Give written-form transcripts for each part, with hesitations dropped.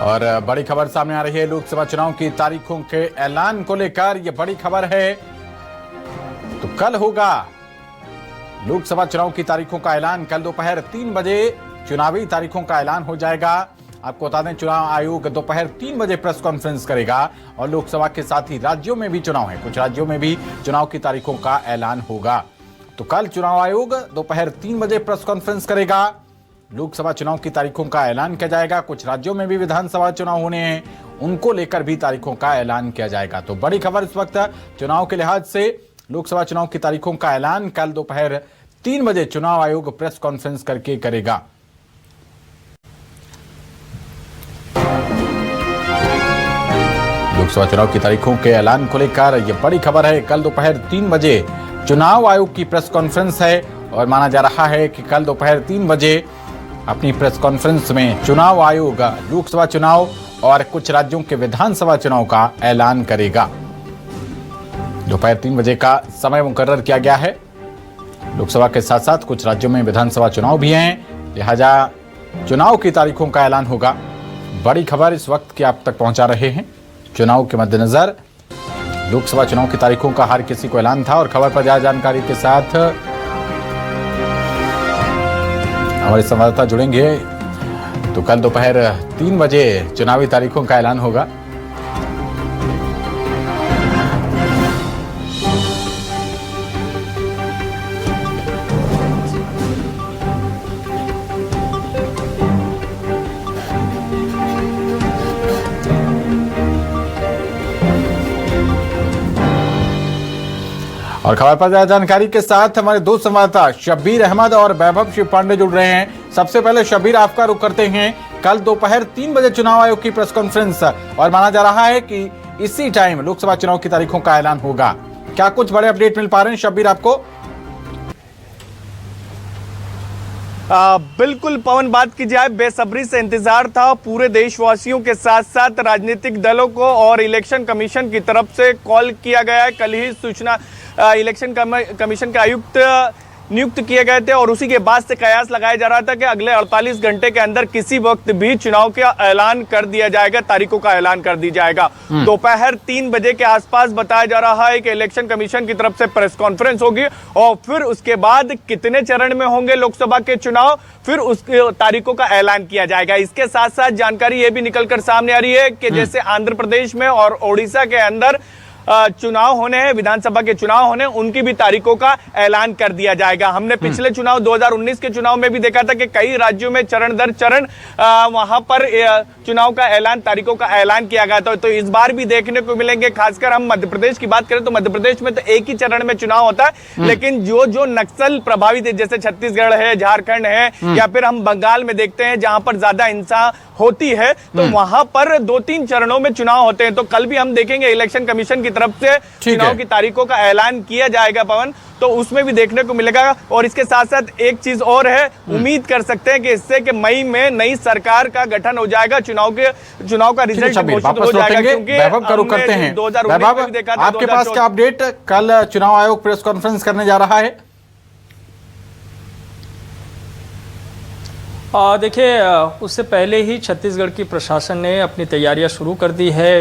और बड़ी खबर सामने आ रही है लोकसभा चुनाव की तारीखों के ऐलान को लेकर। यह बड़ी खबर है। तो कल होगा लोकसभा चुनाव की तारीखों का ऐलान। कल दोपहर 3 बजे चुनावी तारीखों का ऐलान हो जाएगा। आपको बता दें, चुनाव आयोग दोपहर 3 बजे प्रेस कॉन्फ्रेंस करेगा और लोकसभा के साथ ही राज्यों में भी चुनाव है। कुछ राज्यों में भी चुनाव की तारीखों का ऐलान होगा। तो कल चुनाव आयोग दोपहर 3 बजे प्रेस कॉन्फ्रेंस करेगा। लोकसभा चुनाव की तारीखों का ऐलान किया जाएगा। कुछ राज्यों में भी विधानसभा चुनाव होने हैं, उनको लेकर भी तारीखों का ऐलान किया जाएगा। तो बड़ी खबर इस वक्त चुनाव के लिहाज से, लोकसभा चुनाव की तारीखों का ऐलान कल दोपहर 3 बजे चुनाव आयोग प्रेस कॉन्फ्रेंस करके करेगा। लोकसभा चुनाव की तारीखों के ऐलान को लेकर यह बड़ी खबर है। कल दोपहर 3 बजे चुनाव आयोग की प्रेस कॉन्फ्रेंस है और माना जा रहा है कि कल दोपहर 3 बजे अपनी प्रेस कॉन्फ्रेंस में चुनाव आयोग लोकसभा चुनाव और कुछ राज्यों के विधानसभा चुनाव का ऐलान करेगा। दोपहर 3 बजे का समय मुकर्रर किया गया है। लोकसभा के साथ साथ कुछ राज्यों में विधानसभा चुनाव भी हैं, लिहाजा चुनाव की तारीखों का ऐलान होगा। बड़ी खबर इस वक्त की आप तक पहुंचा रहे हैं। चुनाव के मद्देनजर लोकसभा चुनाव की तारीखों का हर किसी को ऐलान था और खबर पर ज्यादा जानकारी के साथ हमारे संवाददाता जुड़ेंगे। तो कल दोपहर 3 बजे चुनावी तारीखों का ऐलान होगा। और खबर पर ज्यादा जानकारी के साथ हमारे दो संवाददाता शब्बीर अहमद और वैभव शिव पांडे जुड़ रहे हैं। सबसे पहले शब्बीर, आपका रुख करते हैं। कल दोपहर 3 बजे चुनाव आयोग की प्रेस कॉन्फ्रेंस और माना जा रहा है कि इसी टाइम लोकसभा चुनाव की तारीखों का ऐलान होगा। क्या कुछ बड़े अपडेट मिल पा रहे हैं शब्बीर आपको? बिल्कुल पवन, बात की जाए बेसब्री से इंतजार था पूरे देशवासियों के साथ साथ राजनीतिक दलों को और इलेक्शन कमीशन की तरफ से कॉल किया गया है। कल ही सूचना इलेक्शन कमीशन के आयुक्त नियुक्त किए गए थे और उसी के बाद से कयास लगाया जा रहा था कि अगले 48 घंटे के अंदर किसी वक्त भी चुनाव का ऐलान कर दिया जाएगा, तारीखों का ऐलान कर दी जाएगा। दोपहर 3 बजे के आसपास बताया जा रहा है कि इलेक्शन कमीशन की तरफ से प्रेस कॉन्फ्रेंस होगी और फिर उसके बाद कितने चरण में होंगे लोकसभा के चुनाव, फिर उस तारीखों का ऐलान किया जाएगा। इसके साथ साथ जानकारी ये भी निकलकर सामने आ रही है कि जैसे आंध्र प्रदेश में और ओडिशा के अंदर चुनाव होने हैं, विधानसभा के चुनाव होने, उनकी भी तारीखों का ऐलान कर दिया जाएगा। हमने पिछले चुनाव 2019 के चुनाव में भी देखा था कि कई राज्यों में चरण दर चरण वहां पर चुनाव का ऐलान, तारीखों का ऐलान किया गया था। तो इस बार भी देखने को मिलेंगे। खासकर हम मध्य प्रदेश की बात करें तो मध्य प्रदेश में तो एक ही चरण में चुनाव होता है, लेकिन जो जो नक्सल प्रभावित है, जैसे छत्तीसगढ़ है, झारखंड है, या फिर हम बंगाल में देखते हैं जहां पर ज्यादा हिंसा होती है, तो वहां पर 2-3 चरणों में चुनाव होते हैं। तो कल भी हम देखेंगे इलेक्शन कमीशन की तरफ से चुनाव की तारीखों का ऐलान किया जाएगा पवन, तो उसमें भी देखने को मिलेगा। और इसके साथ साथ एक चीज और है, उम्मीद कर सकते हैं कि इससे कि मई में नई सरकार का गठन हो जाएगा, चुनाव का रिजल्ट घोषित हो जाएगा। क्योंकि वैभव का रुख करते हैं। 2019 में भी देखा था, आपके पास क्या अपडेट? कल चुनाव आयोग प्रेस कॉन्फ्रेंस करने जा रहा है। देखिए, उससे पहले ही छत्तीसगढ़ की प्रशासन ने अपनी तैयारियां शुरू कर दी है।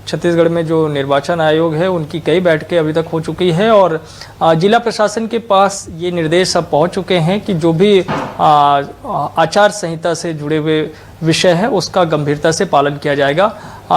छत्तीसगढ़ में जो निर्वाचन आयोग है उनकी कई बैठकें अभी तक हो चुकी है और जिला प्रशासन के पास ये निर्देश अब पहुंच चुके हैं कि जो भी आचार संहिता से जुड़े हुए विषय है उसका गंभीरता से पालन किया जाएगा।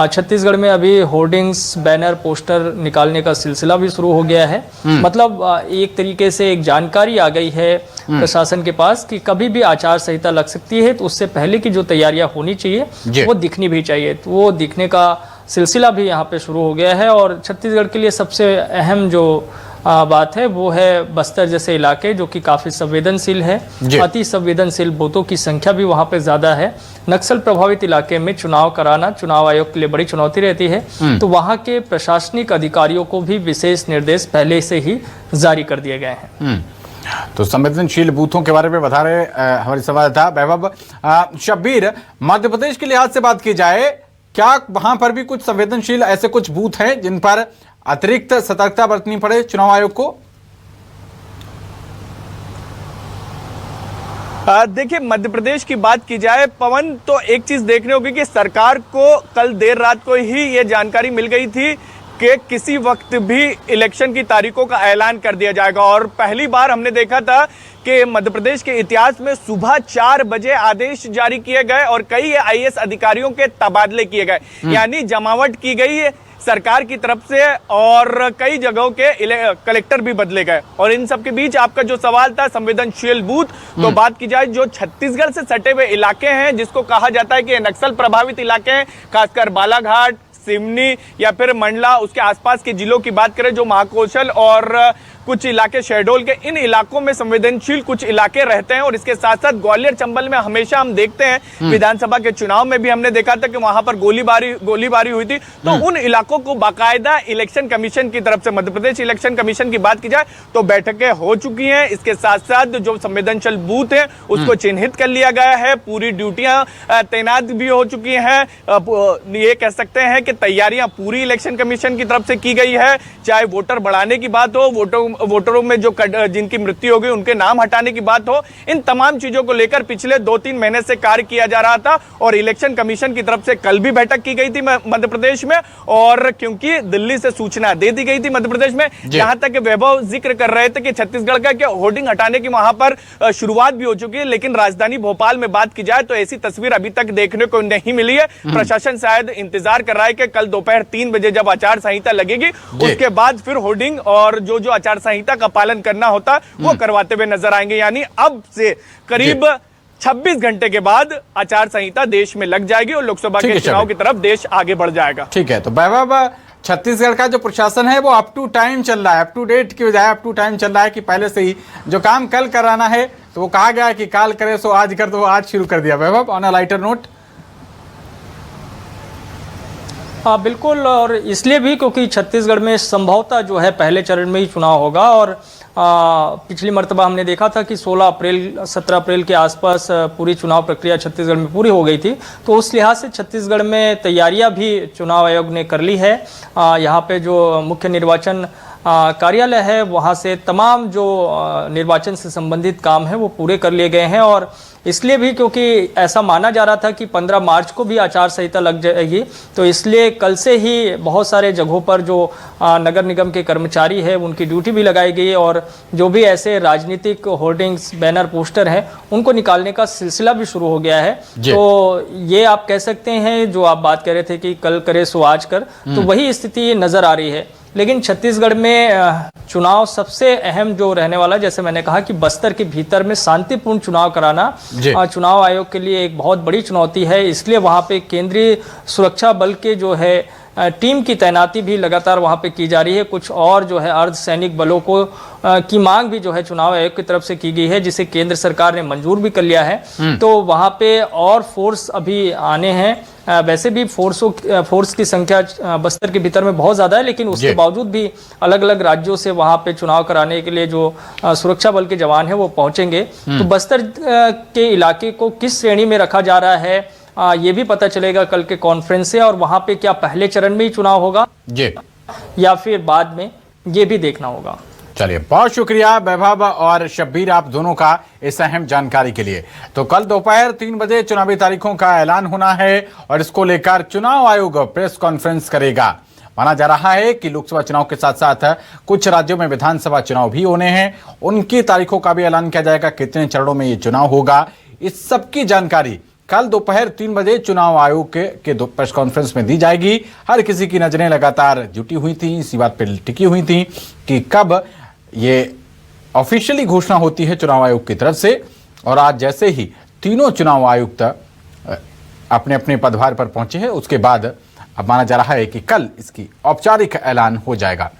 छत्तीसगढ़ में अभी होर्डिंग्स, बैनर, पोस्टर निकालने का सिलसिला भी शुरू हो गया है। मतलब एक तरीके से एक जानकारी आ गई है प्रशासन के पास कि कभी भी आचार संहिता लग सकती है, तो उससे पहले की जो तैयारियां होनी चाहिए वो दिखनी भी चाहिए। तो वो दिखने का सिलसिला भी यहाँ पे शुरू हो गया है। और छत्तीसगढ़ के लिए सबसे अहम जो बात है वो है बस्तर जैसे इलाके, जो कि काफ़ी संवेदनशील है। अति संवेदनशील बूथों की संख्या भी वहाँ पे ज़्यादा है। नक्सल प्रभावित इलाके में चुनाव कराना चुनाव आयोग के लिए बड़ी चुनौती रहती है। तो वहाँ के प्रशासनिक अधिकारियों को भी विशेष निर्देश पहले से ही जारी कर दिए गए हैं। तो संवेदनशील बूथों के बारे में बता रहे हमारे संवाददाता वैभव। शब्बीर, मध्य प्रदेश के लिहाज से बात की जाए, क्या वहां पर भी कुछ संवेदनशील ऐसे कुछ बूथ हैं जिन पर अतिरिक्त सतर्कता बरतनी पड़े चुनाव आयोग को? देखिए, मध्य प्रदेश की बात की जाए पवन, तो एक चीज देखने होगी कि सरकार को कल देर रात को ही ये जानकारी मिल गई थी कि किसी वक्त भी इलेक्शन की तारीखों का ऐलान कर दिया जाएगा। और पहली बार हमने देखा था कि मध्य प्रदेश के इतिहास में सुबह 4 बजे आदेश जारी किए गए और कई आईएएस अधिकारियों के तबादले किए गए, यानी जमावट की गई सरकार की तरफ से और कई जगहों के कलेक्टर भी बदले गए। और इन सब के बीच आपका जो सवाल था संवेदनशील बूथ, तो बात की जाए जो छत्तीसगढ़ से सटे हुए इलाके हैं, जिसको कहा जाता है कि नक्सल प्रभावित इलाके हैं, खासकर बालाघाट, सिवनी या फिर मंडला, उसके आसपास के जिलों की बात करें जो महाकौशल और कुछ इलाके शहडोल के, इन इलाकों में संवेदनशील कुछ इलाके रहते हैं। और इसके साथ साथ ग्वालियर चंबल में हमेशा हम देखते हैं, विधानसभा के चुनाव में भी हमने देखा था कि वहां पर गोलीबारी हुई थी। तो उन इलाकों को बाकायदा इलेक्शन कमीशन की तरफ से, मध्य प्रदेश इलेक्शन कमीशन की बात की जाए तो बैठकें हो चुकी हैं। इसके साथ साथ जो संवेदनशील बूथ है उसको चिन्हित कर लिया गया है, पूरी ड्यूटियां तैनात भी हो चुकी हैं। ये कह सकते हैं कि तैयारियां पूरी इलेक्शन कमीशन की तरफ से की गई है, चाहे वोटर बढ़ाने की बात हो, वोटरों में जो जिनकी मृत्यु हो गई उनके नाम हटाने की बात हो, इन तमाम चीजों को लेकर पिछले 2-3 महीने से कार्य किया जा रहा था। और इलेक्शन कमीशन की तरफ से कल भी बैठक की गई थी मध्य प्रदेश में, और क्योंकि दिल्ली से सूचना दे दी गई थी मध्य प्रदेश में, जहां तक वैभव जिक्र कर रहे थे कि छत्तीसगढ़ का क्या होर्डिंग हटाने की वहां पर शुरुआत भी हो चुकी है, लेकिन राजधानी भोपाल में बात की जाए तो ऐसी तस्वीर अभी तक देखने को नहीं मिली है। प्रशासन शायद इंतजार कर रहा है कि कल दोपहर 3 बजे जब आचार संहिता लगेगी उसके बाद फिर होर्डिंग और जो आचार संहिता का पालन करना होता वो करवाते हुए नजर आएंगे। यानी अब से करीब 26 घंटे के बाद आचार संहिता देश में लग जाएगी और लोकसभा के चुनाव की तरफ देश आगे बढ़ जाएगा। ठीक है, तो वैभव, छत्तीसगढ़ का जो प्रशासन है वो अप टू टाइम चल रहा है, अप टू डेट की बजाय अप टू टाइम चल रहा है कि पहले से ही जो काम कल कराना है तो वो कहा गया है कि काल करे सो आज कर दो, आज शुरू कर दिया। वैभव, ऑन अ लाइटर नोट। हाँ बिल्कुल, और इसलिए भी क्योंकि छत्तीसगढ़ में संभवतः जो है पहले चरण में ही चुनाव होगा। और पिछली मर्तबा हमने देखा था कि 17 अप्रैल के आसपास पूरी चुनाव प्रक्रिया छत्तीसगढ़ में पूरी हो गई थी। तो उस लिहाज से छत्तीसगढ़ में तैयारियां भी चुनाव आयोग ने कर ली है। यहाँ पे जो मुख्य निर्वाचन कार्यालय है वहाँ से तमाम जो निर्वाचन से संबंधित काम है वो पूरे कर लिए गए हैं। और इसलिए भी क्योंकि ऐसा माना जा रहा था कि 15 मार्च को भी आचार संहिता लग जाएगी, तो इसलिए कल से ही बहुत सारे जगहों पर जो नगर निगम के कर्मचारी है उनकी ड्यूटी भी लगाई गई और जो भी ऐसे राजनीतिक होर्डिंग्स, बैनर, पोस्टर हैं उनको निकालने का सिलसिला भी शुरू हो गया है। तो ये आप कह सकते हैं, जो आप बात कर रहे थे कि कल करे सो आज कर, तो वही स्थिति नजर आ रही है। लेकिन छत्तीसगढ़ में चुनाव सबसे अहम जो रहने वाला, जैसे मैंने कहा कि बस्तर के भीतर में शांतिपूर्ण चुनाव कराना चुनाव आयोग के लिए एक बहुत बड़ी चुनौती है। इसलिए वहाँ पे केंद्रीय सुरक्षा बल के जो है टीम की तैनाती भी लगातार वहाँ पे की जा रही है। कुछ और जो है अर्धसैनिक बलों को की मांग भी जो है चुनाव आयोग की तरफ से की गई है, जिसे केंद्र सरकार ने मंजूर भी कर लिया है। तो वहाँ पे और फोर्स अभी आने हैं। वैसे भी फोर्स की संख्या बस्तर के भीतर में बहुत ज़्यादा है, लेकिन उसके बावजूद भी अलग अलग राज्यों से वहाँ पे चुनाव कराने के लिए जो सुरक्षा बल के जवान हैं वो पहुँचेंगे। तो बस्तर के इलाके को किस श्रेणी में रखा जा रहा है ये भी पता चलेगा कल के कॉन्फ्रेंस से। और वहाँ पे क्या पहले चरण में ही चुनाव होगा या फिर बाद में, ये भी देखना होगा। चलिए, बहुत शुक्रिया वैभव और शब्बीर, आप दोनों का इस अहम जानकारी के लिए। तो कल दोपहर 3 बजे चुनावी तारीखों का ऐलान होना है और इसको लेकर चुनाव आयोग प्रेस कॉन्फ्रेंस करेगा। माना जा रहा है कि लोकसभा चुनाव के साथ साथ कुछ राज्यों में विधानसभा चुनाव भी होने हैं, उनकी तारीखों का भी ऐलान किया जाएगा, कितने चरणों में ये चुनाव होगा, इस सब की जानकारी कल दोपहर 3 बजे चुनाव आयोग के प्रेस कॉन्फ्रेंस में दी जाएगी। हर किसी की नजरें लगातार जुटी हुई थी, इसी बात पर टिकी हुई थी कि कब ये ऑफिशियली घोषणा होती है चुनाव आयोग की तरफ से। और आज जैसे ही तीनों चुनाव आयुक्त अपने अपने पदभार पर पहुंचे हैं, उसके बाद अब माना जा रहा है कि कल इसकी औपचारिक ऐलान हो जाएगा।